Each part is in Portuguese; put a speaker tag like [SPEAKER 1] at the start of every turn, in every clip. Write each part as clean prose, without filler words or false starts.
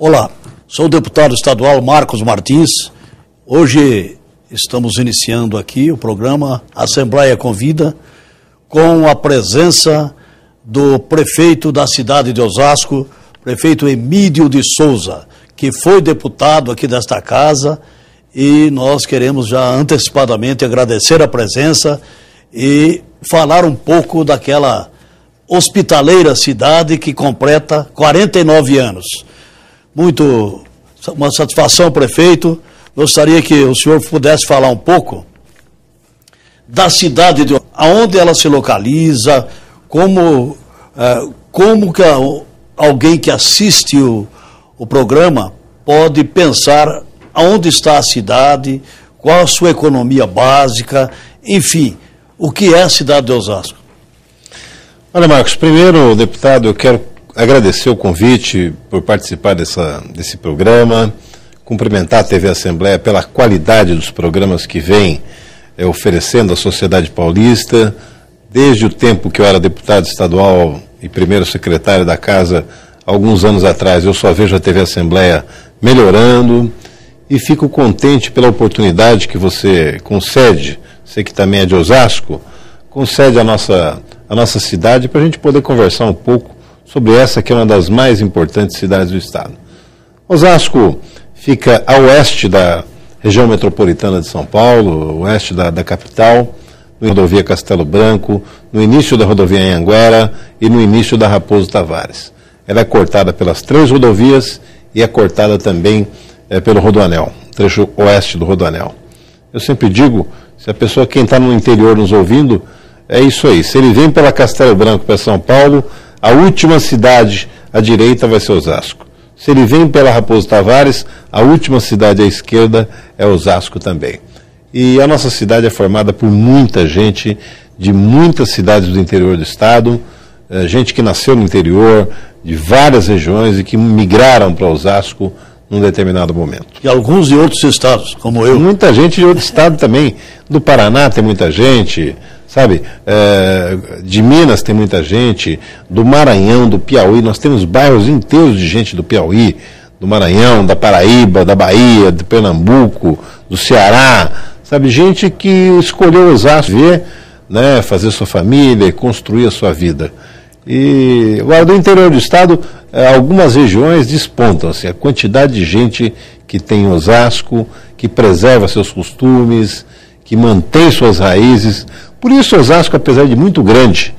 [SPEAKER 1] Olá, sou o deputado estadual Marcos Martins. Hoje estamos iniciando aqui o programa Assembleia Convida, com a presença do prefeito da cidade de Osasco, prefeito Emídio de Souza, que foi deputado aqui desta casa, e nós queremos já antecipadamente agradecer a presença e falar um pouco daquela hospitaleira cidade que completa 49 anos. Uma satisfação, prefeito. Gostaria que o senhor pudesse falar um pouco da cidade, aonde ela se localiza, como que alguém que assiste o programa pode pensar aonde está a cidade, qual a sua economia básica, enfim, o que é a cidade de Osasco.
[SPEAKER 2] Olha, Marcos, primeiro, deputado, eu quero agradecer o convite por participar desse programa, cumprimentar a TV Assembleia pela qualidade dos programas que vem oferecendo à sociedade paulista. Desde o tempo que eu era deputado estadual e primeiro secretário da Casa, alguns anos atrás, eu só vejo a TV Assembleia melhorando e fico contente pela oportunidade que você concede, você que também é de Osasco, concede à nossa cidade para a gente poder conversar um pouco sobre essa que é uma das mais importantes cidades do estado. Osasco fica a oeste da região metropolitana de São Paulo, oeste da capital, no rodovia Castelo Branco, no início da rodovia Anhanguera e no início da Raposo Tavares. Ela é cortada pelas 3 rodovias e é cortada também pelo Rodoanel, trecho oeste do Rodoanel. Eu sempre digo, se a pessoa, quem está no interior nos ouvindo, é isso aí. Se ele vem pela Castelo Branco para São Paulo, a última cidade à direita vai ser Osasco. Se ele vem pela Raposo Tavares, a última cidade à esquerda é Osasco também. E a nossa cidade é formada por muita gente de muitas cidades do interior do estado, gente que nasceu no interior, de várias regiões e que migraram para Osasco num determinado momento.
[SPEAKER 1] E alguns de outros estados, como eu.
[SPEAKER 2] Muita gente de outro estado também. Do Paraná tem muita gente, sabe? De Minas tem muita gente, do Maranhão, do Piauí. Nós temos bairros inteiros de gente do Piauí, do Maranhão, da Paraíba, da Bahia, de Pernambuco, do Ceará. Sabe? Gente que escolheu Osasco, ver, né, fazer sua família e construir a sua vida. E agora, do interior do estado, algumas regiões despontam, assim, a quantidade de gente que tem em Osasco, que preserva seus costumes, que mantém suas raízes. Por isso, Osasco, apesar de muito grande,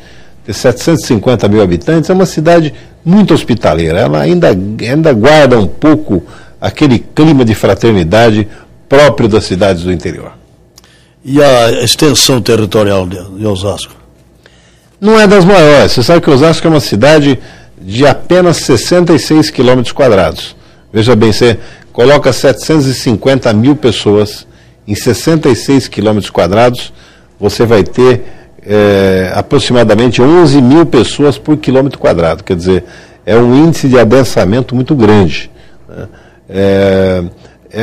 [SPEAKER 2] ter 750 mil habitantes, é uma cidade muito hospitaleira. Ela ainda guarda um pouco aquele clima de fraternidade próprio das cidades do interior.
[SPEAKER 1] E a extensão territorial de Osasco?
[SPEAKER 2] Não é das maiores. Você sabe que Osasco é uma cidade de apenas 66 quilômetros quadrados. Veja bem, você coloca 750 mil pessoas em 66 quilômetros quadrados, você vai ter aproximadamente 11 mil pessoas por quilômetro quadrado. Quer dizer, é um índice de adensamento muito grande, né?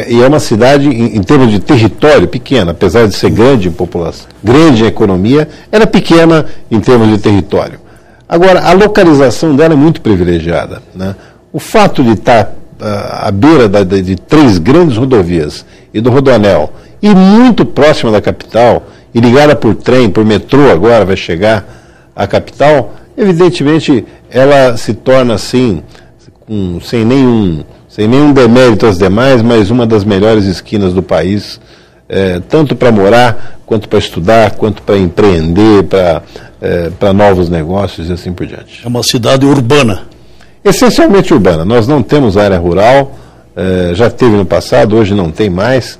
[SPEAKER 2] E é uma cidade, em termos de território, pequena, apesar de ser grande em população, grande em economia, ela é pequena em termos de território. Agora, a localização dela é muito privilegiada, né? O fato de estar à beira de 3 grandes rodovias e do Rodoanel, e muito próxima da capital, e ligada por trem, por metrô agora, vai chegar à capital, evidentemente ela se torna assim, sem nenhum demérito às demais, mas uma das melhores esquinas do país, tanto para morar, quanto para estudar, quanto para empreender, para novos negócios e assim por diante.
[SPEAKER 1] É uma cidade urbana.
[SPEAKER 2] Essencialmente urbana. Nós não temos área rural, já teve no passado, hoje não tem mais.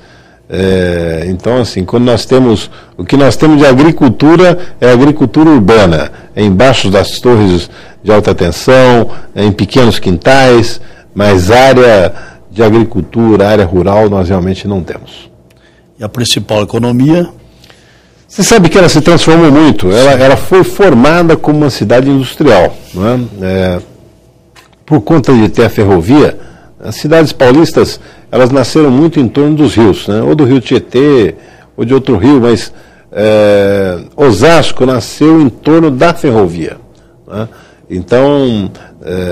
[SPEAKER 2] Então, assim, o que nós temos de agricultura é agricultura urbana, embaixo das torres de alta tensão, em pequenos quintais, mas área de agricultura, área rural, nós realmente não temos.
[SPEAKER 1] E a principal economia?
[SPEAKER 2] Você sabe que ela se transformou muito, ela foi formada como uma cidade industrial, não é? Por conta de ter a ferrovia, as cidades paulistas, elas nasceram muito em torno dos rios, né? Ou do rio Tietê, ou de outro rio, mas Osasco nasceu em torno da ferrovia, né? Então,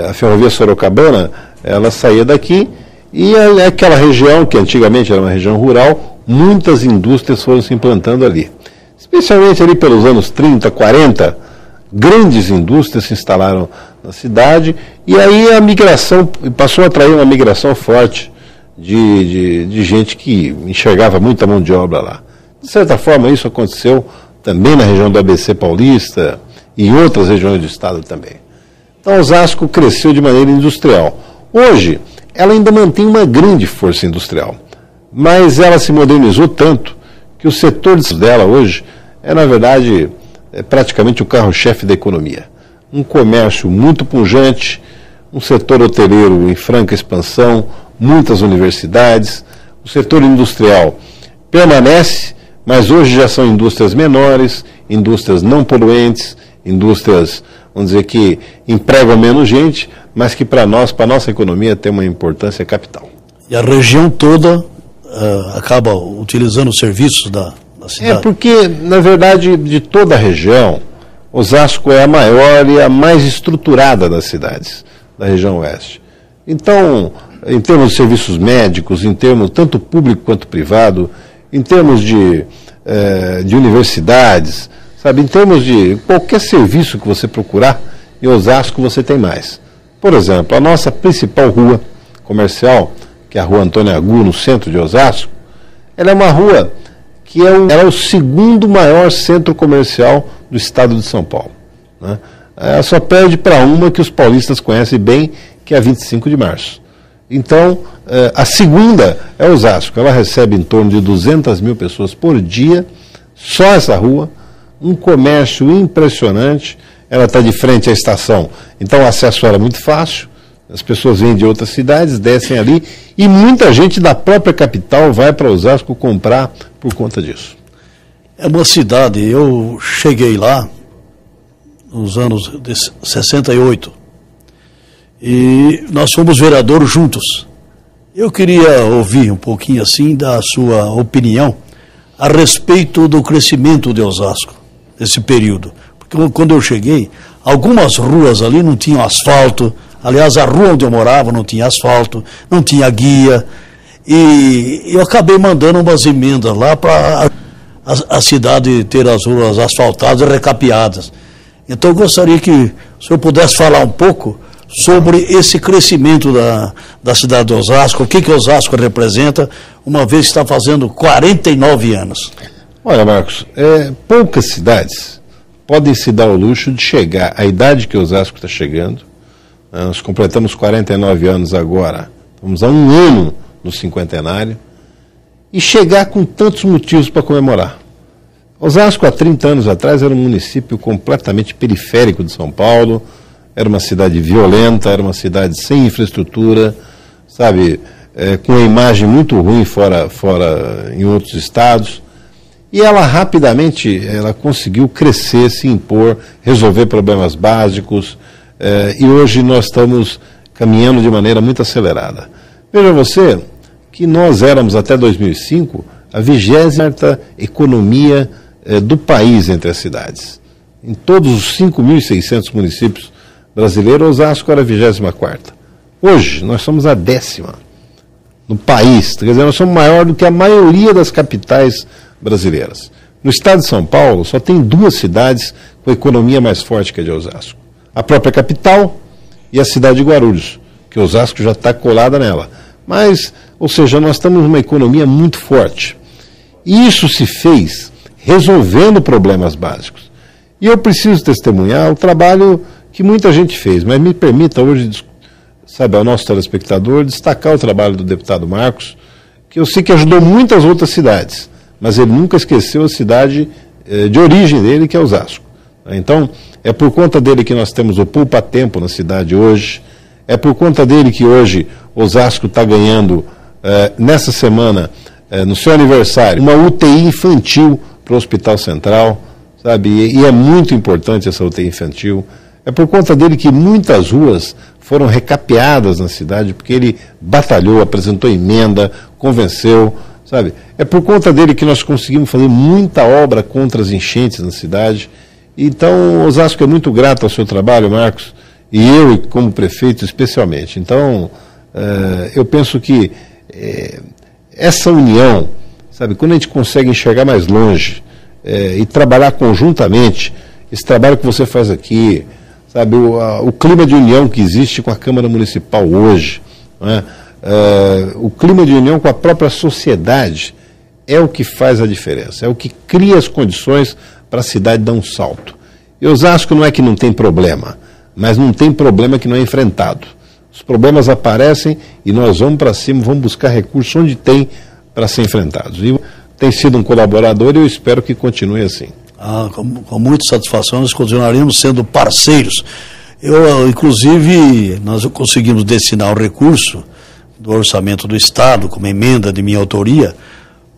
[SPEAKER 2] a ferrovia Sorocabana ela saía daqui e aquela região, que antigamente era uma região rural, muitas indústrias foram se implantando ali. Especialmente ali pelos anos 30, 40, grandes indústrias se instalaram na cidade, e aí a migração passou a atrair uma migração forte de gente que enxergava muita mão de obra lá. De certa forma, isso aconteceu também na região do ABC Paulista e em outras regiões do estado também. Então, Osasco cresceu de maneira industrial. Hoje, ela ainda mantém uma grande força industrial, mas ela se modernizou tanto que o setor dela hoje na verdade, praticamente o carro-chefe da economia. Um comércio muito pujante, um setor hoteleiro em franca expansão, muitas universidades. O setor industrial permanece, mas hoje já são indústrias menores, indústrias não poluentes, indústrias, vamos dizer, que empregam menos gente, mas que para nós, para a nossa economia, tem uma importância capital.
[SPEAKER 1] E a região toda acaba utilizando os serviços da cidade?
[SPEAKER 2] Porque, na verdade, de toda a região, Osasco é a maior e a mais estruturada das cidades da região oeste. Então, em termos de serviços médicos, em termos tanto público quanto privado, em termos de universidades, sabe, em termos de qualquer serviço que você procurar, em Osasco você tem mais. Por exemplo, a nossa principal rua comercial, que é a Rua Antônio Agu, no centro de Osasco, ela é uma rua que era o segundo maior centro comercial do estado de São Paulo, né? Ela só perde para uma que os paulistas conhecem bem, que é a 25 de março. Então, a segunda é Osasco. Ela recebe em torno de 200 mil pessoas por dia, só essa rua, um comércio impressionante. Ela está de frente à estação, então o acesso era muito fácil. As pessoas vêm de outras cidades, descem ali, e muita gente da própria capital vai para Osasco comprar por conta disso.
[SPEAKER 1] É uma cidade, eu cheguei lá nos anos de 68, e nós fomos vereadores juntos. Eu queria ouvir um pouquinho assim da sua opinião a respeito do crescimento de Osasco, nesse período. Porque quando eu cheguei, algumas ruas ali não tinham asfalto. Aliás, a rua onde eu morava não tinha asfalto, não tinha guia, e eu acabei mandando umas emendas lá para a cidade ter as ruas asfaltadas e recapeadas. Então eu gostaria que o senhor pudesse falar um pouco sobre esse crescimento da cidade de Osasco, o que Osasco representa, uma vez que está fazendo 49 anos.
[SPEAKER 2] Olha, Marcos, poucas cidades podem se dar o luxo de chegar à idade que Osasco está chegando. Nós completamos 49 anos agora, vamos a um ano no cinquentenário, e chegar com tantos motivos para comemorar. Osasco, há 30 anos atrás, era um município completamente periférico de São Paulo, era uma cidade violenta, era uma cidade sem infraestrutura, sabe, com uma imagem muito ruim fora em outros estados, e ela rapidamente conseguiu crescer, se impor, resolver problemas básicos, e hoje nós estamos caminhando de maneira muito acelerada. Veja você que nós éramos até 2005 a 20ª economia do país entre as cidades. Em todos os 5.600 municípios brasileiros, Osasco era a 24ª. Hoje nós somos a 10ª no país, quer dizer, nós somos maior do que a maioria das capitais brasileiras. No estado de São Paulo só tem 2 cidades com a economia mais forte que a de Osasco. A própria capital e a cidade de Guarulhos, que Osasco já está colada nela. Mas, ou seja, nós estamos numa economia muito forte. E isso se fez resolvendo problemas básicos. E eu preciso testemunhar o trabalho que muita gente fez, mas me permita hoje, sabe, ao nosso telespectador, destacar o trabalho do deputado Marcos, que eu sei que ajudou muitas outras cidades, mas ele nunca esqueceu a cidade de origem dele, que é Osasco. Então, é por conta dele que nós temos o Poupa Tempo na cidade hoje, é por conta dele que hoje Osasco está ganhando, nessa semana, no seu aniversário, uma UTI infantil para o Hospital Central, sabe? E é muito importante essa UTI infantil. É por conta dele que muitas ruas foram recapeadas na cidade, porque ele batalhou, apresentou emenda, convenceu, sabe? É por conta dele que nós conseguimos fazer muita obra contra as enchentes na cidade. Então, Osasco é muito grato ao seu trabalho, Marcos, e eu, como prefeito, especialmente. Então, eu penso que essa união, sabe, quando a gente consegue enxergar mais longe e trabalhar conjuntamente, esse trabalho que você faz aqui, sabe, o clima de união que existe com a Câmara Municipal hoje, né, o clima de união com a própria sociedade é o que faz a diferença, é o que cria as condições para a cidade dar um salto. E Osasco não é que não tem problema, mas não tem problema que não é enfrentado. Os problemas aparecem e nós vamos para cima, vamos buscar recursos onde tem para ser enfrentados. E tem sido um colaborador e eu espero que continue assim.
[SPEAKER 1] Com muita satisfação, nós continuaremos sendo parceiros. Inclusive, nós conseguimos destinar um recurso do orçamento do Estado, como emenda de minha autoria,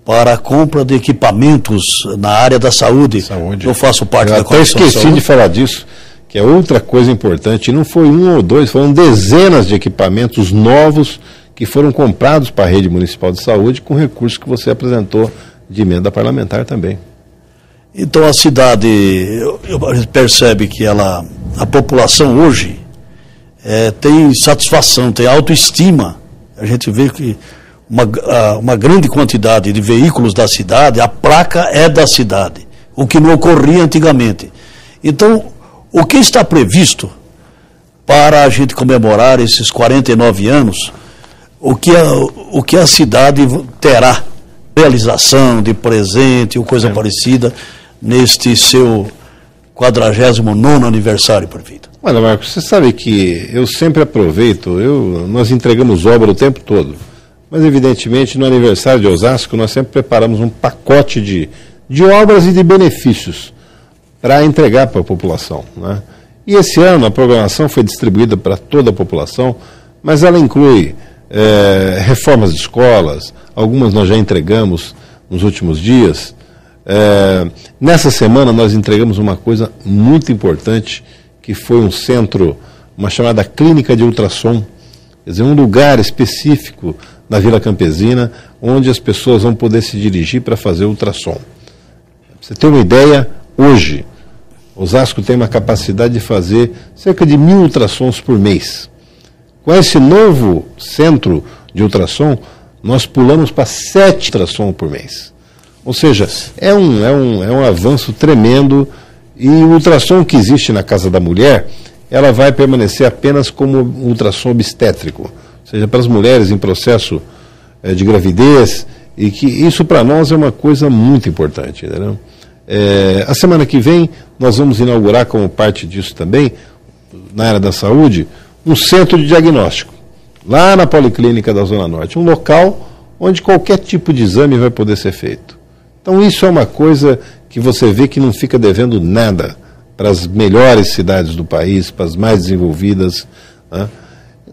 [SPEAKER 1] para a compra de equipamentos na área da saúde. Eu faço parte da Comissão de Saúde.
[SPEAKER 2] Eu até esqueci de falar disso, que é outra coisa importante. Não foi um ou dois, foram dezenas de equipamentos novos que foram comprados para a rede municipal de saúde com recursos que você apresentou de emenda parlamentar também.
[SPEAKER 1] Então a cidade, a gente percebe que a população hoje tem satisfação, tem autoestima. A gente vê que uma grande quantidade de veículos da cidade, a placa é da cidade, o que não ocorria antigamente. Então, o que está previsto para a gente comemorar esses 49 anos, o que a cidade terá, realização de presente ou coisa parecida, neste seu 49º aniversário, prefeito?
[SPEAKER 2] Olha, Marcos, você sabe que eu sempre aproveito, nós entregamos obra o tempo todo, mas evidentemente no aniversário de Osasco nós sempre preparamos um pacote de obras e de benefícios para entregar para a população, né? E esse ano a programação foi distribuída para toda a população, mas ela inclui reformas de escolas, algumas nós já entregamos nos últimos dias. Nessa semana nós entregamos uma coisa muito importante, que foi um centro, uma chamada clínica de ultrassom, quer dizer, um lugar específico na Vila Campesina, onde as pessoas vão poder se dirigir para fazer ultrassom. Pra você ter uma ideia, hoje, Osasco tem uma capacidade de fazer cerca de 1.000 ultrassons por mês. Com esse novo centro de ultrassom, nós pulamos para 7 ultrassons por mês. Ou seja, é um avanço tremendo, e o ultrassom que existe na Casa da Mulher, ela vai permanecer apenas como ultrassom obstétrico, ou seja, para as mulheres em processo de gravidez, e que isso para nós é uma coisa muito importante, entendeu? A semana que vem nós vamos inaugurar, como parte disso também, na área da saúde, um centro de diagnóstico, lá na Policlínica da Zona Norte, um local onde qualquer tipo de exame vai poder ser feito. Então isso é uma coisa que você vê que não fica devendo nada para as melhores cidades do país, para as mais desenvolvidas, né?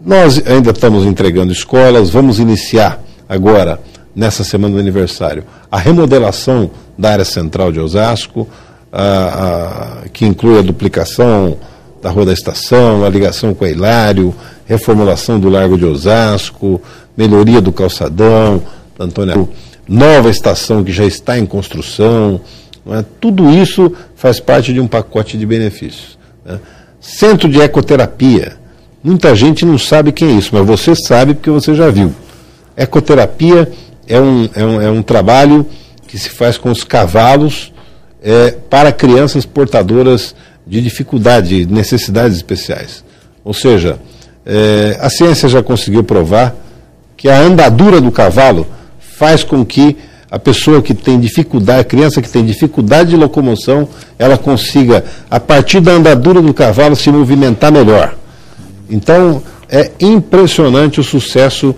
[SPEAKER 2] Nós ainda estamos entregando escolas, vamos iniciar agora, nessa semana do aniversário, a remodelação da área central de Osasco, que inclui a duplicação da Rua da Estação, a ligação com a Hilário, reformulação do Largo de Osasco, melhoria do calçadão, da Antônia, nova estação que já está em construção, né? Tudo isso faz parte de um pacote de benefícios, né? Centro de ecoterapia, muita gente não sabe quem é isso, mas você sabe porque você já viu. Ecoterapia é um trabalho que se faz com os cavalos para crianças portadoras de dificuldade, de necessidades especiais. Ou seja, a ciência já conseguiu provar que a andadura do cavalo faz com que a pessoa que tem dificuldade, a criança que tem dificuldade de locomoção, ela consiga, a partir da andadura do cavalo, se movimentar melhor. Então, é impressionante o sucesso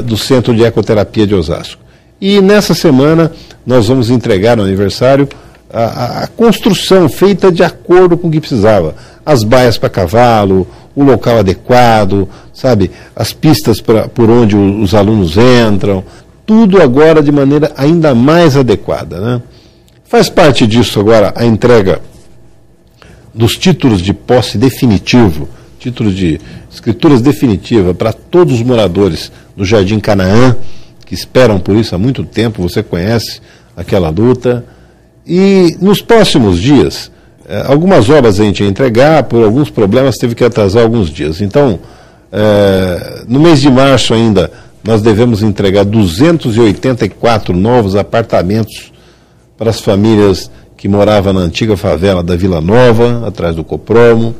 [SPEAKER 2] do Centro de Ecoterapia de Osasco. E nessa semana nós vamos entregar no aniversário a construção feita de acordo com o que precisava. As baias para cavalo, o local adequado, sabe, as pistas por onde os alunos entram, tudo agora de maneira ainda mais adequada, né? Faz parte disso agora a entrega dos títulos de posse definitivo, títulos de escrituras definitivas para todos os moradores do Jardim Canaã, que esperam por isso há muito tempo, você conhece aquela luta. E nos próximos dias, algumas obras a gente ia entregar, por alguns problemas teve que atrasar alguns dias. Então, No mês de março ainda, nós devemos entregar 284 novos apartamentos para as famílias que moravam na antiga favela da Vila Nova, atrás do Copromo.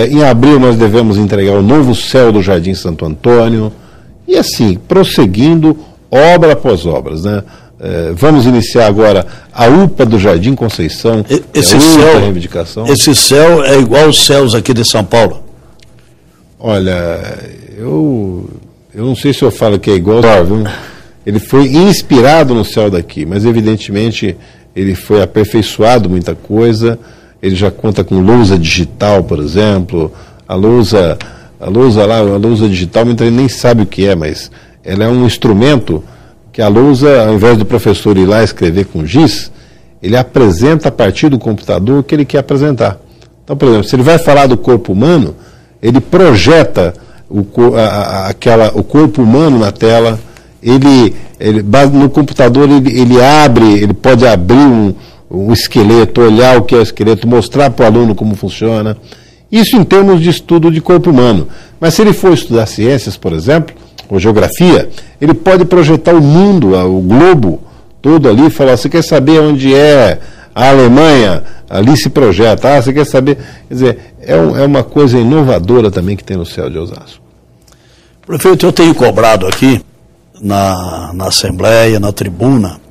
[SPEAKER 2] Em abril nós devemos entregar o novo céu do Jardim Santo Antônio. E assim, prosseguindo, obra após obras, né? Vamos iniciar agora a UPA do Jardim Conceição.
[SPEAKER 1] Esse céu é igual aos céus aqui de São Paulo?
[SPEAKER 2] Olha, eu não sei se eu falo que é igual, viu? Ele foi inspirado no céu daqui, mas evidentemente ele foi aperfeiçoado muita coisa. Ele já conta com lousa digital, por exemplo. A lousa digital, muita gente nem sabe o que é, mas ela é um instrumento que a lousa, ao invés do professor ir lá escrever com giz, ele apresenta a partir do computador o que ele quer apresentar. Então, por exemplo, se ele vai falar do corpo humano, ele projeta o corpo humano na tela, no computador ele abre, ele pode abrir um esqueleto, olhar o que é o esqueleto, mostrar para o aluno como funciona. Isso em termos de estudo de corpo humano. Mas se ele for estudar ciências, por exemplo, ou geografia, ele pode projetar o mundo, o globo todo ali, e falar, você quer saber onde é a Alemanha? Ali se projeta. Você quer saber? Quer dizer, é uma coisa inovadora também que tem no céu de Osasco.
[SPEAKER 1] Prefeito, eu tenho cobrado aqui, na Assembleia, na tribuna,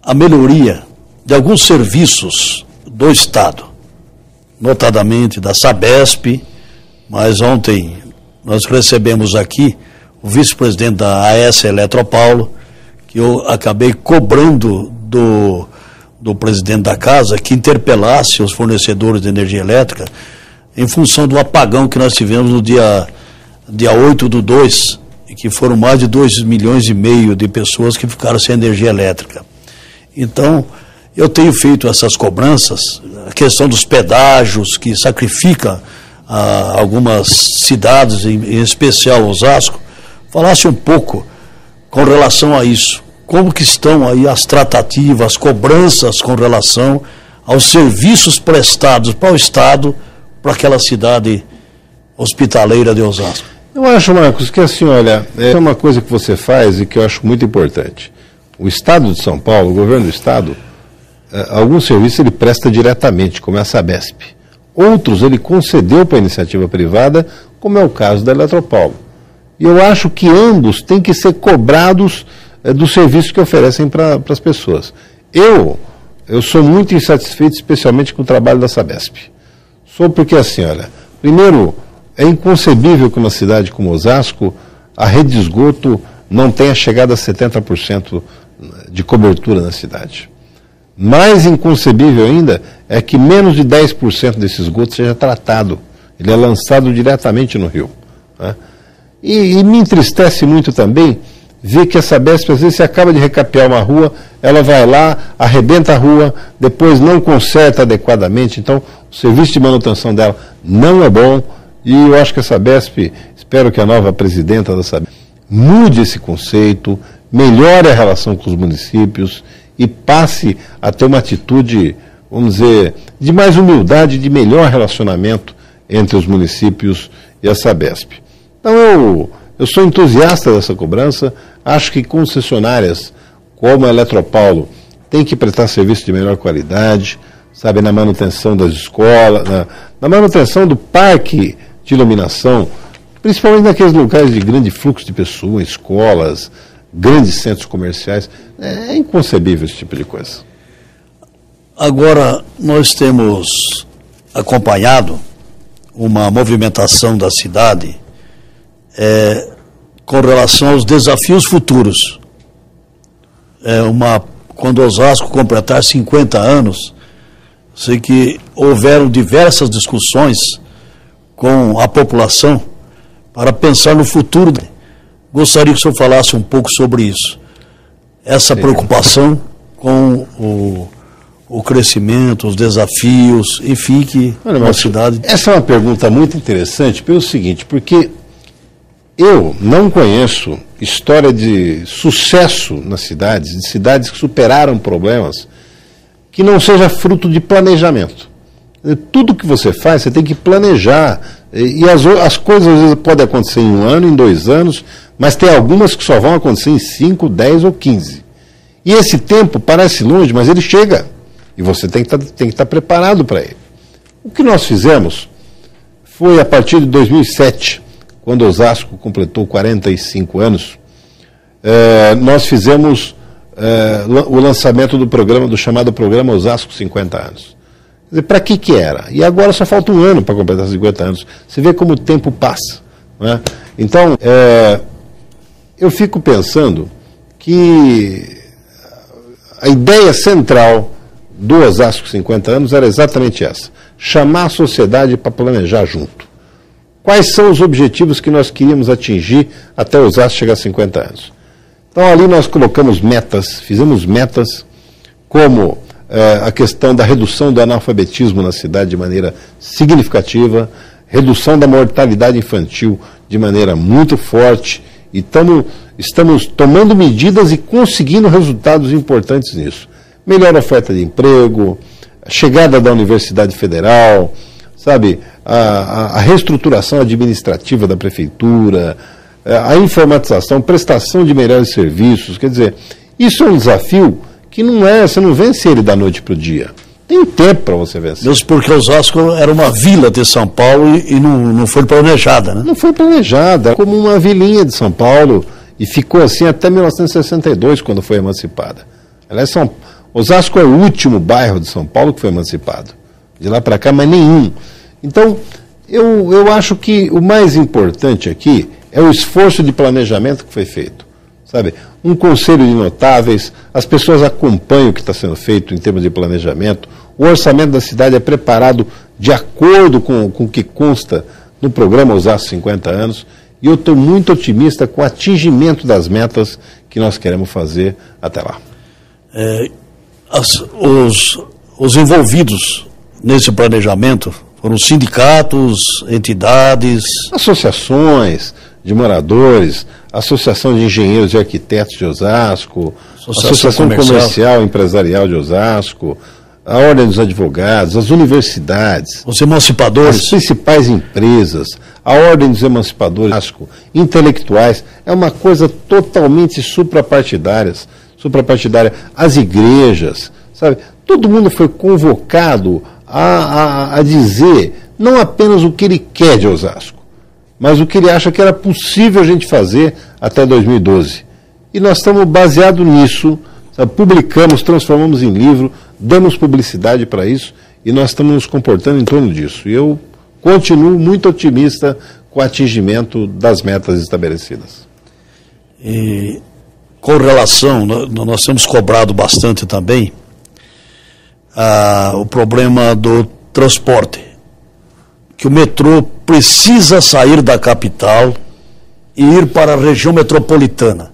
[SPEAKER 1] a melhoria de alguns serviços do Estado, notadamente da Sabesp, mas ontem nós recebemos aqui o vice-presidente da AS Eletropaulo, que eu acabei cobrando do presidente da casa que interpelasse os fornecedores de energia elétrica em função do apagão que nós tivemos no dia 8/2, e que foram mais de 2,5 milhões de pessoas que ficaram sem energia elétrica. Então, eu tenho feito essas cobranças, a questão dos pedágios, que sacrifica algumas cidades, em especial Osasco. Falasse um pouco com relação a isso. Como que estão aí as tratativas, as cobranças com relação aos serviços prestados para o Estado, para aquela cidade hospitaleira de Osasco?
[SPEAKER 2] Eu acho, Marcos, que assim, olha, é uma coisa que você faz e que eu acho muito importante. O Estado de São Paulo, o governo do Estado, alguns serviços ele presta diretamente, como é a Sabesp. Outros ele concedeu para a iniciativa privada, como é o caso da Eletropaulo. E eu acho que ambos têm que ser cobrados dos serviços que oferecem para as pessoas. Eu sou muito insatisfeito, especialmente com o trabalho da Sabesp. Sou porque, assim, olha, primeiro, é inconcebível que uma cidade como Osasco, a rede de esgoto não tenha chegado a 70% de cobertura na cidade. Mais inconcebível ainda é que menos de 10% desse esgoto seja tratado. Ele é lançado diretamente no rio, né? E me entristece muito também ver que a Sabesp, às vezes, se acaba de recapear uma rua, ela vai lá, arrebenta a rua, depois não conserta adequadamente. Então, o serviço de manutenção dela não é bom. E eu acho que a Sabesp, espero que a nova presidenta da Sabesp mude esse conceito, melhore a relação com os municípios e passe a ter uma atitude, vamos dizer, de mais humildade, de melhor relacionamento entre os municípios e a Sabesp. Então eu sou entusiasta dessa cobrança, acho que concessionárias como a Eletropaulo têm que prestar serviço de melhor qualidade, sabe, na manutenção das escolas, na manutenção do parque de iluminação, principalmente naqueles locais de grande fluxo de pessoas, escolas, grandes centros comerciais. É inconcebível esse tipo de coisa.
[SPEAKER 1] Agora, nós temos acompanhado uma movimentação da cidade com relação aos desafios futuros. Quando Osasco completar 50 anos, sei que houveram diversas discussões com a população para pensar no futuro. Gostaria que o senhor falasse um pouco sobre isso. Essa preocupação com o crescimento, os desafios, enfim, que a cidade...
[SPEAKER 2] Essa é uma pergunta muito interessante pelo seguinte, porque eu não conheço história de sucesso nas cidades, de cidades que superaram problemas, que não seja fruto de planejamento. Tudo que você faz, você tem que planejar. E as coisas às vezes podem acontecer em 1 ano, em 2 anos, mas tem algumas que só vão acontecer em 5, 10 ou 15. E esse tempo parece longe, mas ele chega. E você tem que estar preparado para ele. O que nós fizemos foi, a partir de 2007, quando Osasco completou 45 anos, nós fizemos o lançamento do chamado Programa Osasco 50 anos. Quer dizer, para que era? E agora só falta 1 ano para completar 50 anos. Você vê como o tempo passa. Né? Então, eu fico pensando que a ideia central do Osasco 50 anos era exatamente essa: chamar a sociedade para planejar junto. Quais são os objetivos que nós queríamos atingir até o Osasco chegar a 50 anos? Então ali nós colocamos metas, fizemos metas como a questão da redução do analfabetismo na cidade de maneira significativa, redução da mortalidade infantil de maneira muito forte, e estamos tomando medidas e conseguindo resultados importantes nisso. Melhor oferta de emprego, a chegada da Universidade Federal, sabe, a reestruturação administrativa da prefeitura, a informatização, prestação de melhores serviços. Quer dizer, isso é um desafio que você não vence ele da noite para o dia. Tem tempo para você vencer.
[SPEAKER 1] Mesmo porque Osasco era uma vila de São Paulo e não foi planejada, né?
[SPEAKER 2] Não foi planejada, como uma vilinha de São Paulo, e ficou assim até 1962, quando foi emancipada. Aliás, Osasco é o último bairro de São Paulo que foi emancipado. De lá para cá, mas nenhum. Então, eu acho que o mais importante aqui é o esforço de planejamento que foi feito. Sabe? Um conselho de notáveis, as pessoas acompanham o que está sendo feito em termos de planejamento, o orçamento da cidade é preparado de acordo com o que consta no programa Osasco 50 anos, e eu estou muito otimista com o atingimento das metas que nós queremos fazer até lá.
[SPEAKER 1] Os envolvidos nesse planejamento foram sindicatos, entidades,
[SPEAKER 2] associações de moradores, Associação de Engenheiros e Arquitetos de Osasco, Associação Comercial e Empresarial de Osasco, a Ordem dos Advogados, as universidades,
[SPEAKER 1] os emancipadores,
[SPEAKER 2] as principais empresas, a Ordem dos Emancipadores de Osasco, intelectuais. É uma coisa totalmente suprapartidária, as igrejas, sabe? Todo mundo foi convocado a dizer não apenas o que ele quer de Osasco, mas o que ele acha que era possível a gente fazer até 2012. E nós estamos baseados nisso, sabe? Publicamos, transformamos em livro, damos publicidade para isso, e nós estamos nos comportando em torno disso. E eu continuo muito otimista com o atingimento das metas estabelecidas.
[SPEAKER 1] E com relação, nós temos cobrado bastante também o problema do transporte, que o metrô precisa sair da capital e ir para a região metropolitana.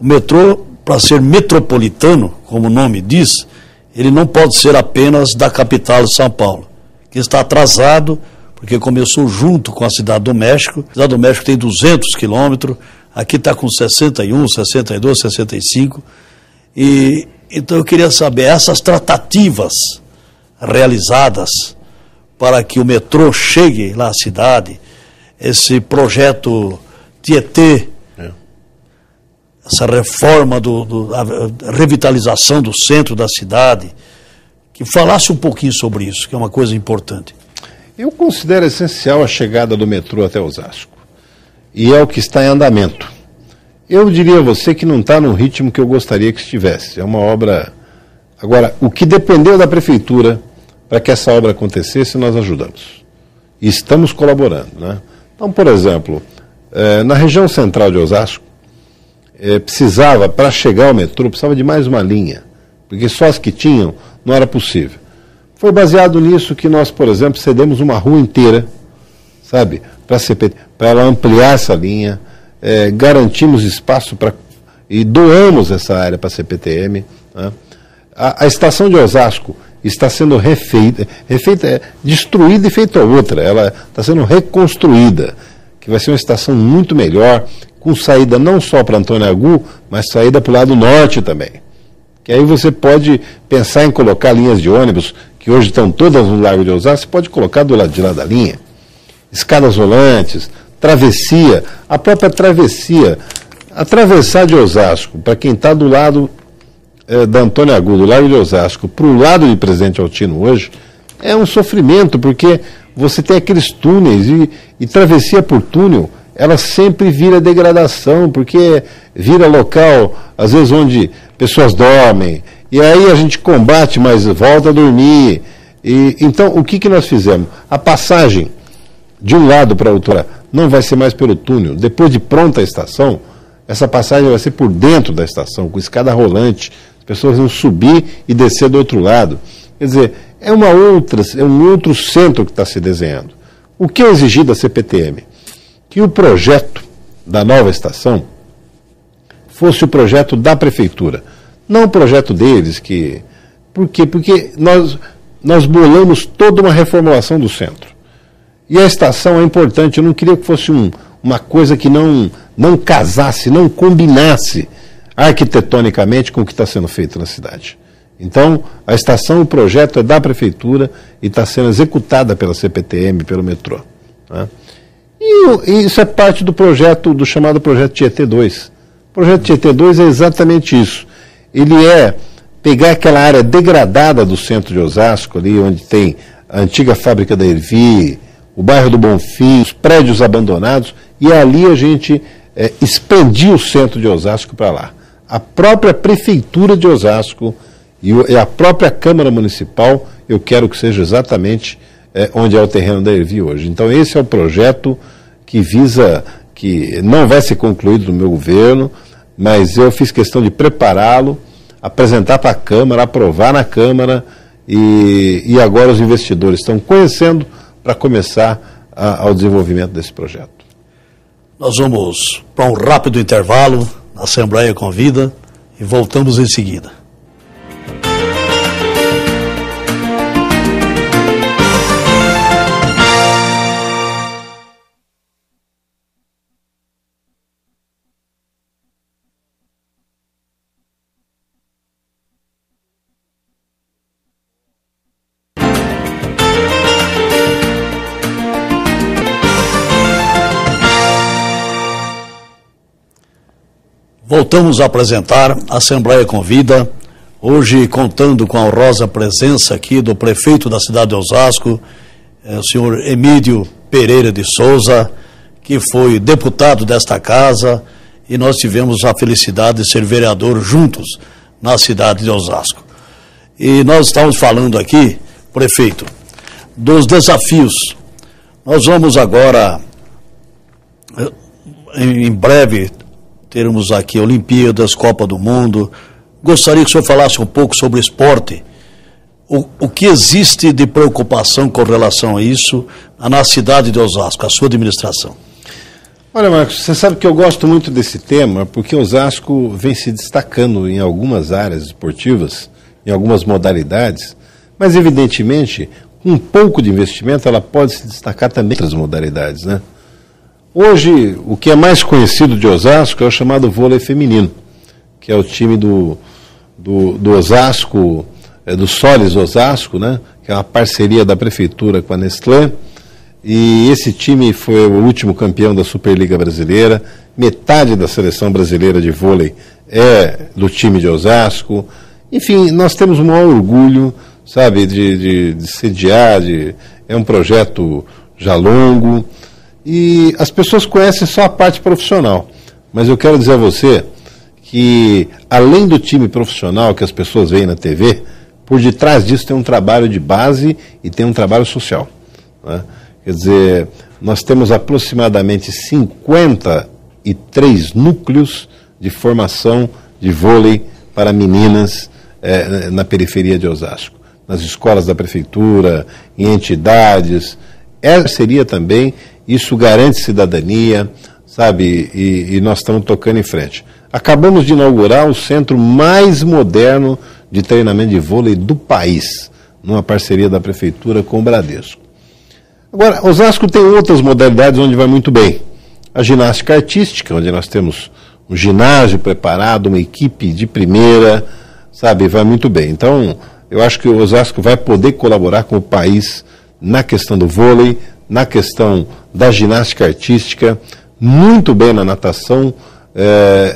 [SPEAKER 1] O metrô, para ser metropolitano, como o nome diz, ele não pode ser apenas da capital de São Paulo, que está atrasado, porque começou junto com a Cidade do México. A Cidade do México tem 200 quilômetros, aqui está com 61, 62, 65. Então eu queria saber, essas tratativas realizadas para que o metrô chegue lá à cidade, esse projeto Tietê, essa reforma, a revitalização do centro da cidade, que falasse um pouquinho sobre isso, que é uma coisa importante.
[SPEAKER 2] Eu considero essencial a chegada do metrô até Osasco, e é o que está em andamento. Eu diria a você que não está no ritmo que eu gostaria que estivesse. É uma obra... Agora, o que dependeu da prefeitura para que essa obra acontecesse, nós ajudamos. E estamos colaborando, né? Então, por exemplo, na região central de Osasco, precisava, para chegar ao metrô, precisava de mais uma linha, porque só as que tinham não era possível. Foi baseado nisso que nós, por exemplo, cedemos uma rua inteira, sabe, para ela ampliar essa linha, garantimos espaço e doamos essa área para a CPTM. Né? A estação de Osasco está sendo refeita, destruída e feita outra. Ela está sendo reconstruída, que vai ser uma estação muito melhor, com saída não só para Antônio Agu, mas saída para o lado norte também. Que aí você pode pensar em colocar linhas de ônibus que hoje estão todas no Largo de Osasco, você pode colocar do lado de lá da linha. Escadas rolantes, travessia, a própria travessia. Atravessar de Osasco, para quem está do lado da Antônio Agudo, Largo de Osasco, para o lado de Presidente Altino hoje, é um sofrimento, porque você tem aqueles túneis e travessia por túnel, ela sempre vira degradação, porque vira local, às vezes, onde pessoas dormem, e aí a gente combate, mas volta a dormir. Então, o que nós fizemos? A passagem de um lado para o outro não vai ser mais pelo túnel. Depois de pronta a estação, essa passagem vai ser por dentro da estação, com escada rolante. As pessoas vão subir e descer do outro lado. Quer dizer, é um outro centro que está se desenhando. O que eu exigi da CPTM? Que o projeto da nova estação fosse o projeto da prefeitura, não o projeto deles. Por quê? Porque nós bolamos toda uma reformulação do centro. E a estação é importante, eu não queria que fosse uma coisa que não casasse, não combinasse arquitetonicamente com o que está sendo feito na cidade. Então, a estação, o projeto é da prefeitura e está sendo executada pela CPTM, pelo metrô. Né? E isso é parte do projeto, do chamado projeto Tietê 2. O projeto Tietê 2 é exatamente isso. Ele é pegar aquela área degradada do centro de Osasco, ali onde tem a antiga fábrica da Ervi, o bairro do Bonfim, os prédios abandonados, e ali a gente expandir o centro de Osasco para lá. A própria prefeitura de Osasco e a própria Câmara Municipal, eu quero que seja exatamente onde é o terreno da Ervi hoje. Então esse é o projeto que visa, que não vai ser concluído no meu governo, mas eu fiz questão de prepará-lo, apresentar para a Câmara, aprovar na Câmara, e agora os investidores estão conhecendo para começar ao desenvolvimento desse projeto.
[SPEAKER 1] Nós vamos para um rápido intervalo, a Assembleia convida, e voltamos em seguida. Voltamos a apresentar a Assembleia Convida, hoje contando com a honrosa presença aqui do prefeito da cidade de Osasco, o senhor Emílio Pereira de Souza, que foi deputado desta casa, e nós tivemos a felicidade de ser vereador juntos na cidade de Osasco. E nós estamos falando aqui, prefeito, dos desafios. Nós vamos agora, em breve, termos aqui Olimpíadas, Copa do Mundo. Gostaria que o senhor falasse um pouco sobre esporte. O que existe de preocupação com relação a isso na cidade de Osasco, a sua administração?
[SPEAKER 2] Olha, Marcos, você sabe que eu gosto muito desse tema, porque Osasco vem se destacando em algumas áreas esportivas, em algumas modalidades, mas evidentemente, com um pouco de investimento, ela pode se destacar também em outras modalidades, né? Hoje, o que é mais conhecido de Osasco é o chamado vôlei feminino, que é o time do Osasco, do Solis Osasco, né? Que é uma parceria da prefeitura com a Nestlé, e esse time foi o último campeão da Superliga Brasileira. Metade da seleção brasileira de vôlei é do time de Osasco. Enfim, nós temos um maior orgulho, sabe, de sediar, é um projeto já longo. E as pessoas conhecem só a parte profissional, mas eu quero dizer a você que, além do time profissional que as pessoas veem na TV, por detrás disso tem um trabalho de base e tem um trabalho social, né? Quer dizer, nós temos aproximadamente 53 núcleos de formação de vôlei para meninas na periferia de Osasco, nas escolas da prefeitura, em entidades. Essa seria também. Isso garante cidadania, sabe, e nós estamos tocando em frente. Acabamos de inaugurar o centro mais moderno de treinamento de vôlei do país, numa parceria da prefeitura com o Bradesco. Agora, Osasco tem outras modalidades onde vai muito bem. A ginástica artística, onde nós temos um ginásio preparado, uma equipe de primeira, sabe, vai muito bem. Então, eu acho que o Osasco vai poder colaborar com o país na questão do vôlei, na questão da ginástica artística, muito bem na natação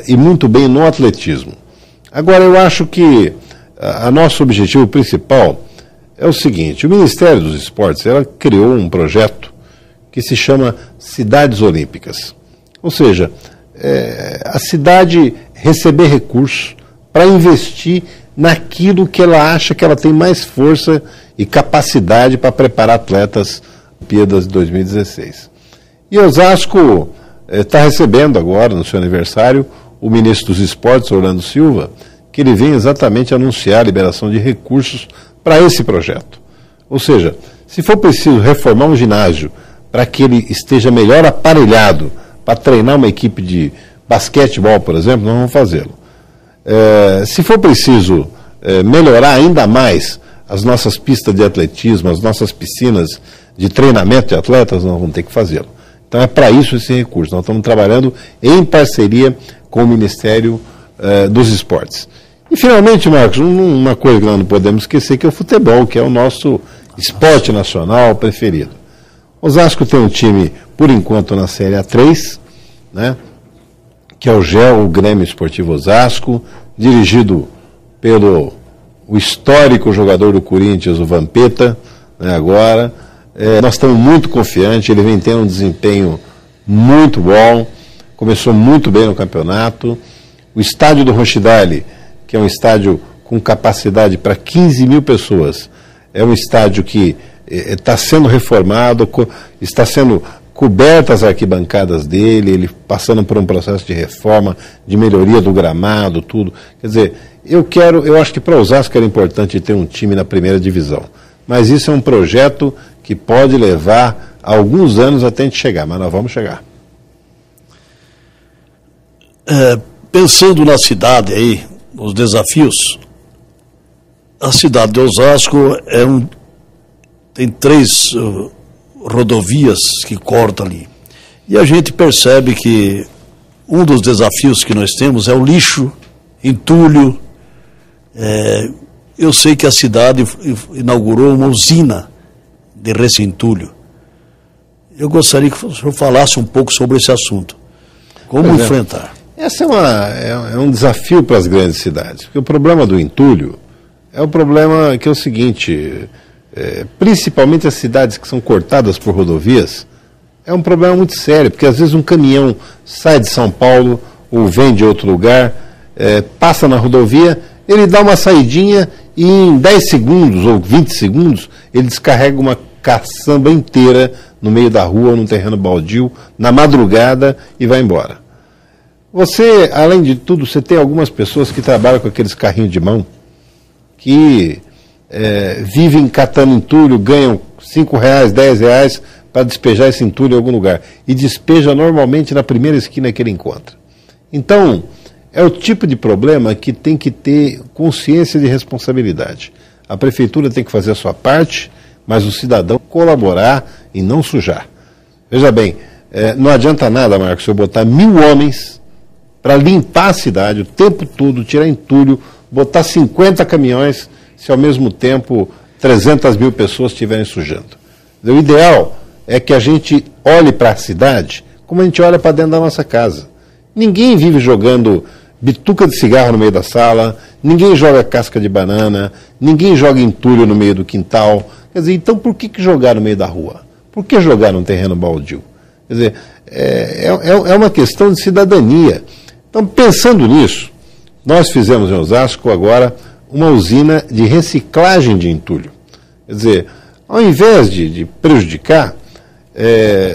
[SPEAKER 2] e muito bem no atletismo. Agora, eu acho que o nosso objetivo principal é o seguinte: o Ministério dos Esportes ela criou um projeto que se chama Cidades Olímpicas. Ou seja, a cidade receber recursos para investir naquilo que ela acha que ela tem mais força e capacidade para preparar atletas Olimpíadas de 2016. E Osasco está recebendo agora, no seu aniversário, o ministro dos Esportes, Orlando Silva, que ele vem exatamente anunciar a liberação de recursos para esse projeto. Ou seja, se for preciso reformar um ginásio para que ele esteja melhor aparelhado para treinar uma equipe de basquetebol, por exemplo, nós vamos fazê-lo. Se for preciso melhorar ainda mais as nossas pistas de atletismo, as nossas piscinas de treinamento de atletas, nós vamos ter que fazê-lo. Então é para isso esse recurso. Nós estamos trabalhando em parceria com o Ministério dos Esportes. E finalmente, Marcos, uma coisa que nós não podemos esquecer, que é o futebol, que é o nosso esporte nacional preferido. Osasco tem um time, por enquanto, na Série A3, né, que é o GEL, o Grêmio Esportivo Osasco, dirigido pelo o histórico jogador do Corinthians, o Vampeta, né, agora. Nós estamos muito confiantes, ele vem tendo um desempenho muito bom, começou muito bem no campeonato. O estádio do Rochidale, que é um estádio com capacidade para 15 mil pessoas, é um estádio que está sendo reformado, está sendo cobertas as arquibancadas dele, ele passando por um processo de reforma, de melhoria do gramado, tudo. Quer dizer, eu acho que para Osasco era importante ter um time na primeira divisão, mas isso é um projeto que pode levar alguns anos até a gente chegar, mas nós vamos chegar.
[SPEAKER 1] Pensando na cidade aí, os desafios, a cidade de Osasco tem 3 rodovias que cortam ali. E a gente percebe que um dos desafios que nós temos é o lixo, entulho. Eu sei que a cidade inaugurou uma usina de recém-entulho. Eu gostaria que o senhor falasse um pouco sobre esse assunto. Como enfrentar?
[SPEAKER 2] Esse é um desafio para as grandes cidades, porque o problema do entulho é o problema que é o seguinte, principalmente as cidades que são cortadas por rodovias, é um problema muito sério, porque às vezes um caminhão sai de São Paulo ou vem de outro lugar, passa na rodovia, ele dá uma saidinha e em 10 segundos ou 20 segundos ele descarrega uma caçamba inteira no meio da rua ou num terreno baldio, na madrugada, e vai embora. Você, além de tudo, você tem algumas pessoas que trabalham com aqueles carrinhos de mão, que vivem catando entulho, ganham R$5, R$10 para despejar esse entulho em algum lugar. E despeja normalmente na primeira esquina que ele encontra. Então, é o tipo de problema que tem que ter consciência de responsabilidade. A prefeitura tem que fazer a sua parte, mas o cidadão colaborar e não sujar. Veja bem, não adianta nada, Marcos, se eu botar 1000 homens para limpar a cidade o tempo todo, tirar entulho, botar 50 caminhões, se ao mesmo tempo 300 mil pessoas estiverem sujando. O ideal é que a gente olhe para a cidade como a gente olha para dentro da nossa casa. Ninguém vive jogando bituca de cigarro no meio da sala, ninguém joga casca de banana, ninguém joga entulho no meio do quintal. Quer dizer, então por que jogar no meio da rua? Por que jogar num terreno baldio? Quer dizer, é uma questão de cidadania. Então, pensando nisso, nós fizemos em Osasco agora uma usina de reciclagem de entulho. Quer dizer, ao invés de prejudicar,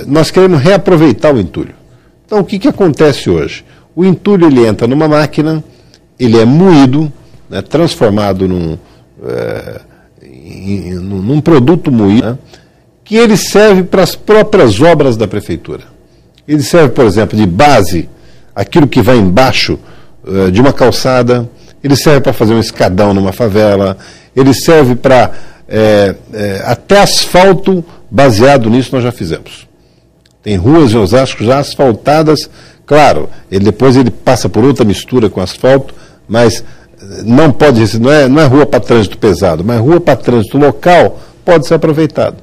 [SPEAKER 2] nós queremos reaproveitar o entulho. Então, o que acontece hoje? O entulho ele entra numa máquina, ele é moído, né, transformado num produto moído, né, que ele serve para as próprias obras da prefeitura. Ele serve, por exemplo, de base, aquilo que vai embaixo de uma calçada, ele serve para fazer um escadão numa favela, ele serve para até asfalto, baseado nisso nós já fizemos. Tem ruas em Osasco já asfaltadas, claro, depois ele passa por outra mistura com asfalto, mas não pode, não é rua para trânsito pesado, mas rua para trânsito local pode ser aproveitado.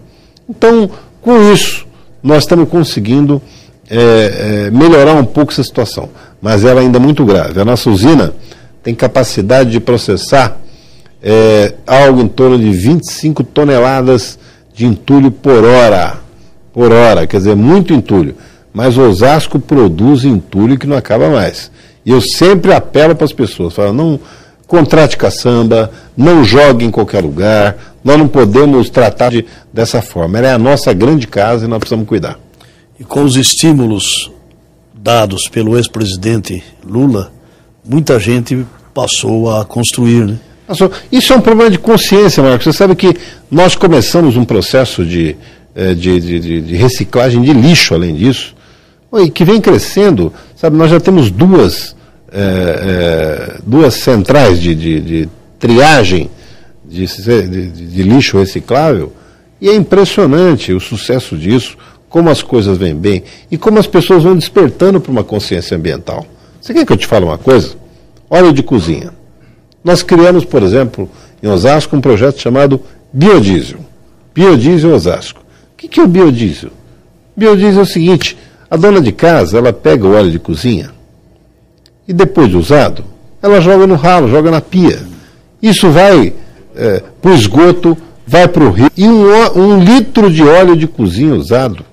[SPEAKER 2] Então, com isso, nós estamos conseguindo melhorar um pouco essa situação, mas ela ainda é muito grave. A nossa usina tem capacidade de processar algo em torno de 25 toneladas de entulho por hora, quer dizer, muito entulho. Mas Osasco produz entulho que não acaba mais. E eu sempre apelo para as pessoas, falo, não contrate caçamba, não jogue em qualquer lugar, nós não podemos tratar dessa forma. Ela é a nossa grande casa e nós precisamos cuidar.
[SPEAKER 1] E com os estímulos dados pelo ex-presidente Lula, muita gente passou a construir, né?
[SPEAKER 2] Isso é um problema de consciência, Marcos. Você sabe que nós começamos um processo de reciclagem de lixo, além disso, e que vem crescendo. Sabe, nós já temos duas centrais de triagem de lixo reciclável, e é impressionante o sucesso disso, como as coisas vêm bem e como as pessoas vão despertando para uma consciência ambiental. Você quer que eu te fale uma coisa? Óleo de cozinha. Nós criamos, por exemplo, em Osasco, um projeto chamado Biodiesel. Biodiesel Osasco. O que é o biodiesel? Biodiesel é o seguinte: a dona de casa, ela pega o óleo de cozinha e depois de usado, ela joga no ralo, joga na pia. Isso vai para o esgoto, vai para o rio. E um litro de óleo de cozinha usado,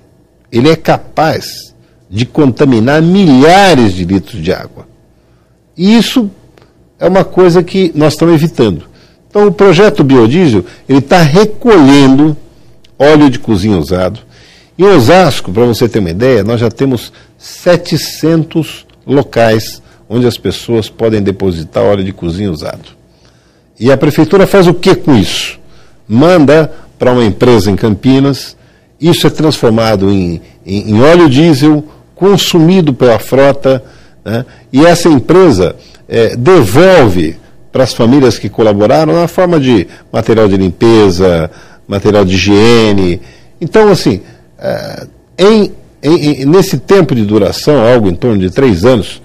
[SPEAKER 2] ele é capaz de contaminar milhares de litros de água. E isso é uma coisa que nós estamos evitando. Então, o projeto Biodiesel, ele está recolhendo óleo de cozinha usado. Em Osasco, para você ter uma ideia, nós já temos 700 locais onde as pessoas podem depositar óleo de cozinha usado. E a prefeitura faz o que com isso? Manda para uma empresa em Campinas, isso é transformado em óleo diesel, consumido pela frota, né? E essa empresa devolve para as famílias que colaboraram na forma de material de limpeza, material de higiene. Então, assim, nesse tempo de duração, algo em torno de 3 anos,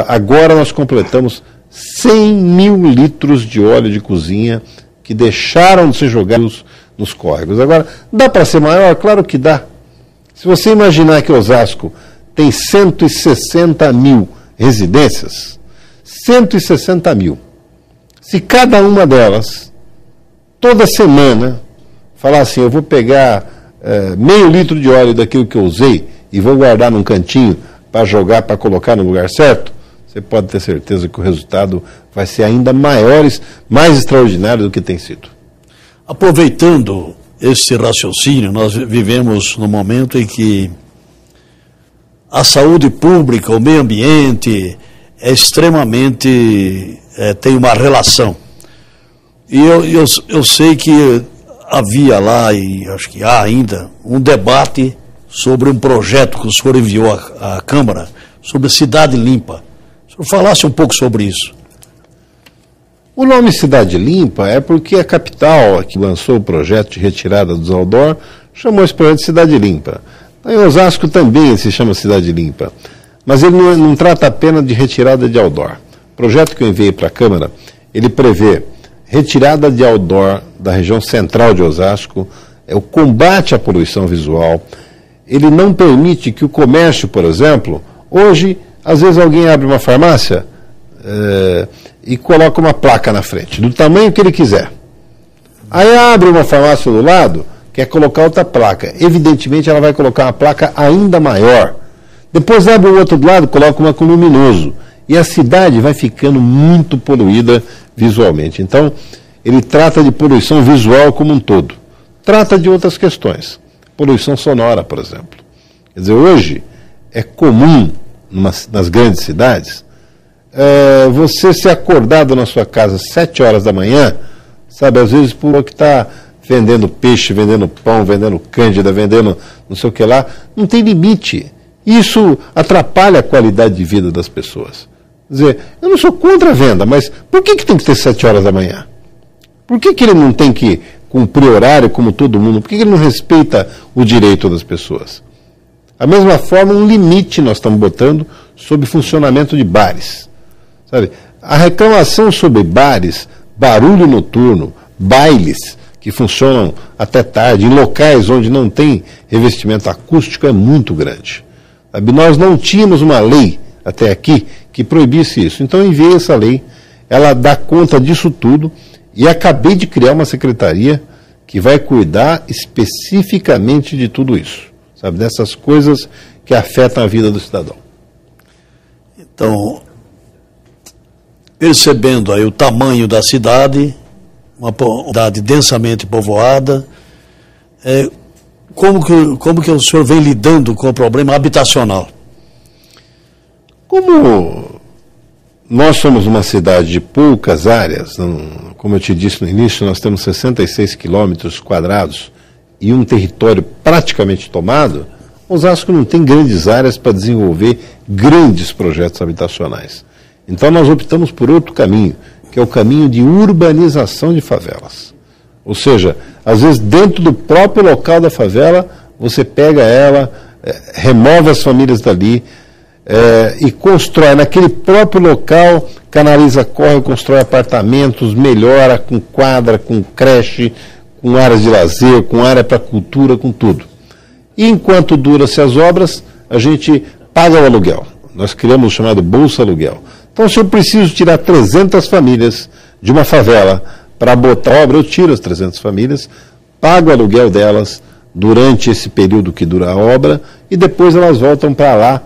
[SPEAKER 2] agora nós completamos 100 mil litros de óleo de cozinha que deixaram de ser jogados nos córregos. Agora, dá para ser maior? Claro que dá. Se você imaginar que Osasco tem 160 mil residências, 160 mil. Se cada uma delas, toda semana, falar assim, eu vou pegar meio litro de óleo daquilo que eu usei e vou guardar num cantinho para jogar, para colocar no lugar certo, você pode ter certeza que o resultado vai ser ainda mais extraordinário do que tem sido.
[SPEAKER 1] Aproveitando esse raciocínio, nós vivemos num momento em que a saúde pública, o meio ambiente, extremamente tem uma relação. E eu sei que havia lá, e acho que há ainda, um debate sobre um projeto que o senhor enviou à Câmara, sobre Cidade Limpa. O senhor falasse um pouco sobre isso.
[SPEAKER 2] O nome Cidade Limpa é porque a capital, que lançou o projeto de retirada dos outdoor, chamou esse projeto de Cidade Limpa. Em Osasco também se chama Cidade Limpa, mas ele não trata apenas de retirada de outdoor. O projeto que eu enviei para a Câmara, ele prevê retirada de outdoor da região central de Osasco, o combate à poluição visual. Ele não permite que o comércio, por exemplo, hoje, às vezes alguém abre uma farmácia e coloca uma placa na frente, do tamanho que ele quiser. Aí abre uma farmácia do lado, quer colocar outra placa. Evidentemente, ela vai colocar uma placa ainda maior. Depois abre o outro do lado, coloca uma com luminoso. E a cidade vai ficando muito poluída visualmente. Então, ele trata de poluição visual como um todo. Trata de outras questões. Poluição sonora, por exemplo. Quer dizer, hoje é comum, nas grandes cidades, você ser acordado na sua casa às 7 horas da manhã, sabe, às vezes por que está vendendo peixe, vendendo pão, vendendo cândida, vendendo não sei o que lá, não tem limite. Isso atrapalha a qualidade de vida das pessoas. Quer dizer, eu não sou contra a venda, mas por que tem que ter 7 horas da manhã? Por que ele não tem que cumprir horário como todo mundo? Por que ele não respeita o direito das pessoas? Da mesma forma, um limite nós estamos botando sobre funcionamento de bares. Sabe? A reclamação sobre bares, barulho noturno, bailes que funcionam até tarde, em locais onde não tem revestimento acústico, é muito grande. Sabe? Nós não tínhamos uma lei até aqui que proibisse isso. Então eu enviei essa lei, ela dá conta disso tudo e acabei de criar uma secretaria que vai cuidar especificamente de tudo isso, sabe? Dessas coisas que afetam a vida do cidadão.
[SPEAKER 1] Então, percebendo aí o tamanho da cidade, uma cidade densamente povoada, como que o senhor vem lidando com o problema habitacional?
[SPEAKER 2] Como nós somos uma cidade de poucas áreas, como eu te disse no início, nós temos 66 quilômetros quadrados e um território praticamente tomado, Osasco não tem grandes áreas para desenvolver grandes projetos habitacionais. Então nós optamos por outro caminho, que é o caminho de urbanização de favelas. Ou seja, às vezes dentro do próprio local da favela, você pega ela, remove as famílias dali, e constrói naquele próprio local, canaliza córrego, constrói apartamentos, melhora com quadra, com creche, com áreas de lazer, com área para cultura, com tudo. E enquanto duram-se as obras, a gente paga o aluguel. Nós criamos o chamado Bolsa Aluguel. Então, se eu preciso tirar 300 famílias de uma favela para botar obra, eu tiro as 300 famílias, pago o aluguel delas durante esse período que dura a obra e depois elas voltam para lá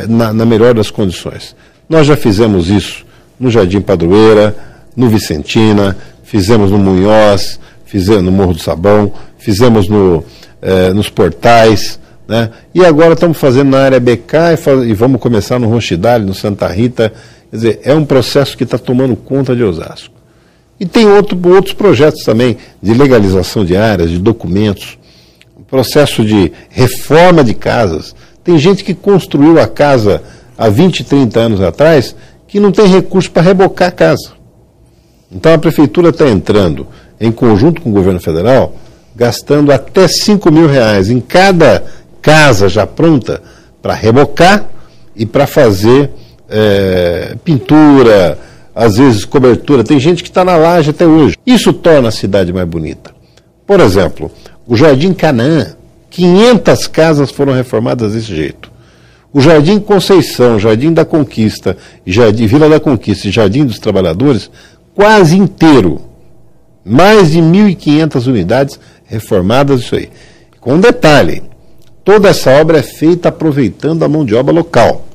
[SPEAKER 2] na melhor das condições. Nós já fizemos isso no Jardim Padroeira, no Vicentina, fizemos no Munhoz, fizemos no Morro do Sabão, fizemos nos Portais, né? E agora estamos fazendo na área BK e vamos começar no Ronchidale, no Santa Rita. Quer dizer, é um processo que está tomando conta de Osasco. E tem outros projetos também de legalização de áreas, de documentos, processo de reforma de casas. Tem gente que construiu a casa há 20, 30 anos atrás que não tem recurso para rebocar a casa. Então a prefeitura está entrando em conjunto com o governo federal, gastando até R$5.000 em cada casa já pronta para rebocar e para fazer pintura, às vezes cobertura. Tem gente que está na laje até hoje. Isso torna a cidade mais bonita. Por exemplo, o Jardim Canaã, 500 casas foram reformadas desse jeito. O Jardim Conceição, Jardim da Conquista, Vila da Conquista e Jardim dos Trabalhadores, quase inteiro. Mais de 1.500 unidades reformadas, isso aí. Com um detalhe, toda essa obra é feita aproveitando a mão de obra local.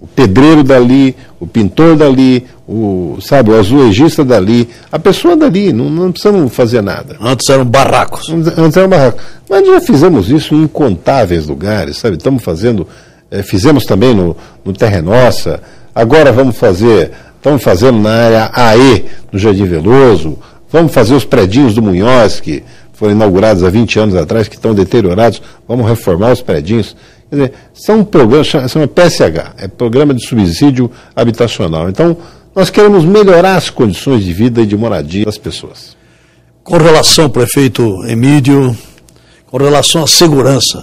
[SPEAKER 2] O pedreiro dali, o pintor dali, o azulejista dali, a pessoa dali, não precisamos fazer nada.
[SPEAKER 1] Antes eram barracos.
[SPEAKER 2] Antes eram barracos. Mas já fizemos isso em incontáveis lugares, sabe? Estamos fazendo, fizemos também no Terra Nossa, agora estamos fazendo na área AE, no Jardim Veloso, vamos fazer os predinhos do Munhoz, que foram inaugurados há 20 anos atrás, que estão deteriorados, vamos reformar os predinhos. Quer dizer, são programas, chama PSH, é Programa de Subsídio Habitacional. Então, nós queremos melhorar as condições de vida e de moradia das pessoas.
[SPEAKER 1] Com relação, prefeito Emídio, com relação à segurança,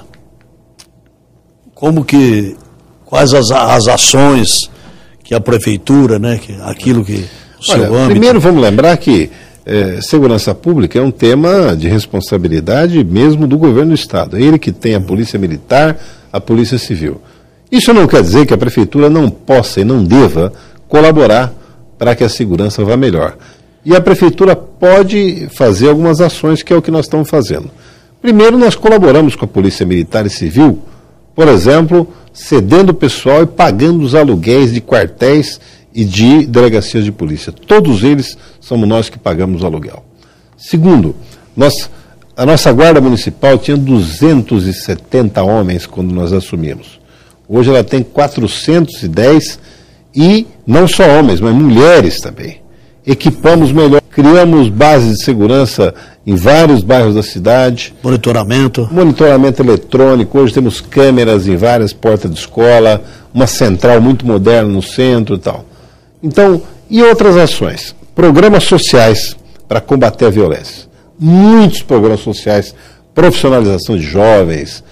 [SPEAKER 1] quais as ações que a prefeitura, né, aquilo que o seu âmbito...
[SPEAKER 2] Primeiro vamos lembrar que segurança pública é um tema de responsabilidade mesmo do governo do Estado. É ele que tem a Polícia Militar, a Polícia Civil. Isso não quer dizer que a prefeitura não possa e não deva colaborar para que a segurança vá melhor. E a prefeitura pode fazer algumas ações, que é o que nós estamos fazendo. Primeiro, nós colaboramos com a Polícia Militar e Civil, por exemplo, cedendo pessoal e pagando os aluguéis de quartéis e de delegacias de polícia. Todos eles somos nós que pagamos o aluguel. Segundo, a nossa Guarda Municipal tinha 270 homens quando nós assumimos. Hoje ela tem 410 e não só homens, mas mulheres também. Equipamos melhor, criamos bases de segurança em vários bairros da cidade.
[SPEAKER 1] Monitoramento
[SPEAKER 2] Eletrônico, hoje temos câmeras em várias portas de escola, uma central muito moderna no centro e tal. Então, e outras ações? Programas sociais para combater a violência. Muitos programas sociais, profissionalização de jovens,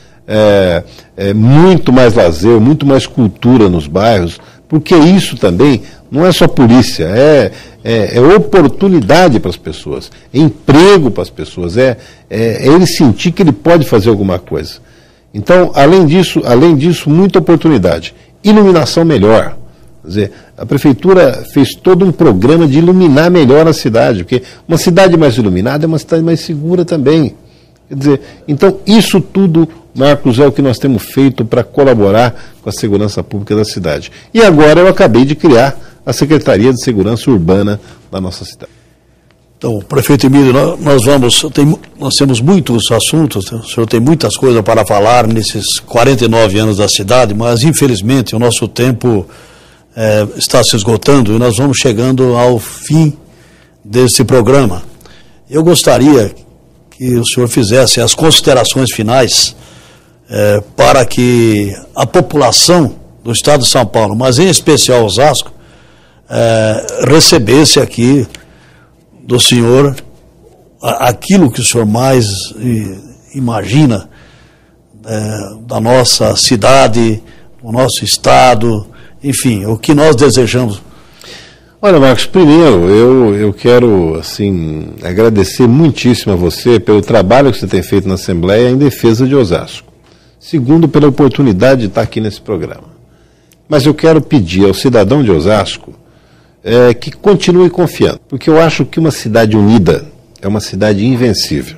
[SPEAKER 2] muito mais lazer, muito mais cultura nos bairros, porque isso também não é só polícia, é oportunidade para as pessoas, é emprego para as pessoas, é ele sentir que ele pode fazer alguma coisa. Então, além disso, muita oportunidade. Iluminação melhor. Quer dizer, a prefeitura fez todo um programa de iluminar melhor a cidade, porque uma cidade mais iluminada é uma cidade mais segura também. Quer dizer, então isso tudo, Marcos, é o que nós temos feito para colaborar com a segurança pública da cidade. E agora eu acabei de criar a Secretaria de Segurança Urbana da nossa cidade.
[SPEAKER 1] Então, prefeito Emílio, nós temos muitos assuntos, o senhor tem muitas coisas para falar nesses 49 anos da cidade, mas infelizmente o nosso tempo está se esgotando e nós vamos chegando ao fim desse programa. Eu gostaria que o senhor fizesse as considerações finais para que a população do estado de São Paulo, mas em especial Osasco, recebesse aqui do senhor aquilo que o senhor mais imagina da nossa cidade, do nosso estado, enfim, o que nós desejamos.
[SPEAKER 2] Olha, Marcos, primeiro eu quero agradecer muitíssimo a você pelo trabalho que você tem feito na Assembleia em defesa de Osasco. Segundo, pela oportunidade de estar aqui nesse programa. Mas eu quero pedir ao cidadão de Osasco que continue confiando, porque eu acho que uma cidade unida é uma cidade invencível.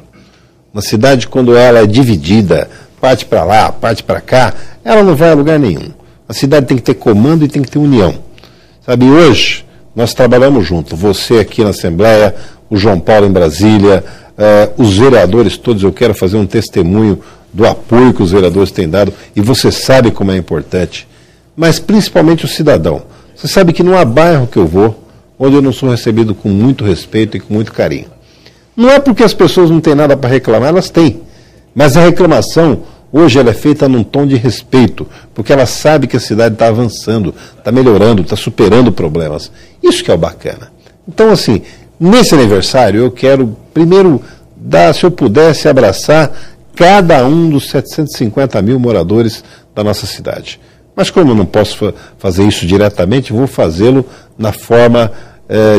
[SPEAKER 2] Uma cidade, quando ela é dividida, parte para lá, parte para cá, ela não vai a lugar nenhum. A cidade tem que ter comando e tem que ter união. Sabe, hoje nós trabalhamos junto, você aqui na Assembleia, o João Paulo em Brasília, os vereadores todos, eu quero fazer um testemunho do apoio que os vereadores têm dado, e você sabe como é importante, mas principalmente o cidadão. Você sabe que não há bairro que eu vou onde eu não sou recebido com muito respeito e com muito carinho. Não é porque as pessoas não têm nada para reclamar, elas têm. Mas a reclamação, hoje, ela é feita num tom de respeito, porque ela sabe que a cidade está avançando, está melhorando, está superando problemas. Isso que é o bacana. Então, nesse aniversário, eu quero, primeiro, se eu pudesse, abraçar cada um dos 750 mil moradores da nossa cidade. Mas como eu não posso fazer isso diretamente, vou fazê-lo na forma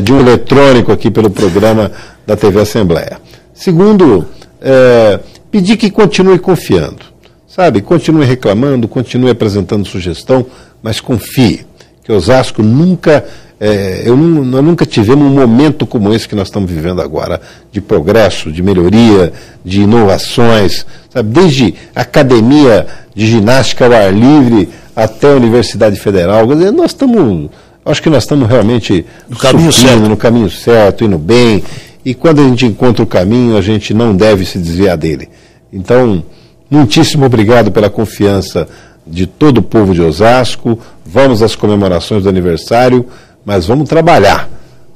[SPEAKER 2] de um eletrônico aqui pelo programa da TV Assembleia. Segundo, pedir que continue confiando. Sabe, continue reclamando, continue apresentando sugestão, mas confie que Osasco nunca, nós nunca tivemos um momento como esse que nós estamos vivendo agora, de progresso, de melhoria, de inovações, sabe, desde academia de ginástica ao ar livre até a Universidade Federal. Quer dizer, acho que nós estamos realmente no caminho certo, indo bem, e quando a gente encontra o caminho, a gente não deve se desviar dele. Então, muitíssimo obrigado pela confiança de todo o povo de Osasco. Vamos às comemorações do aniversário, mas vamos trabalhar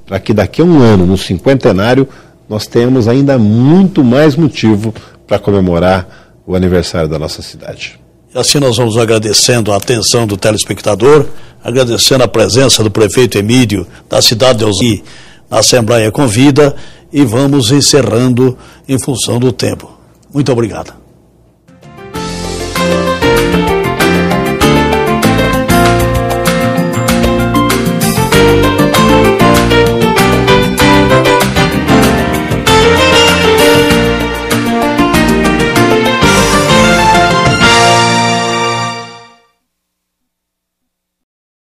[SPEAKER 2] para que daqui a um ano, no cinquentenário, nós tenhamos ainda muito mais motivo para comemorar o aniversário da nossa cidade.
[SPEAKER 1] E assim nós vamos agradecendo a atenção do telespectador, agradecendo a presença do prefeito Emílio da cidade de Osasco na Assembleia Convida, e vamos encerrando em função do tempo. Muito obrigado.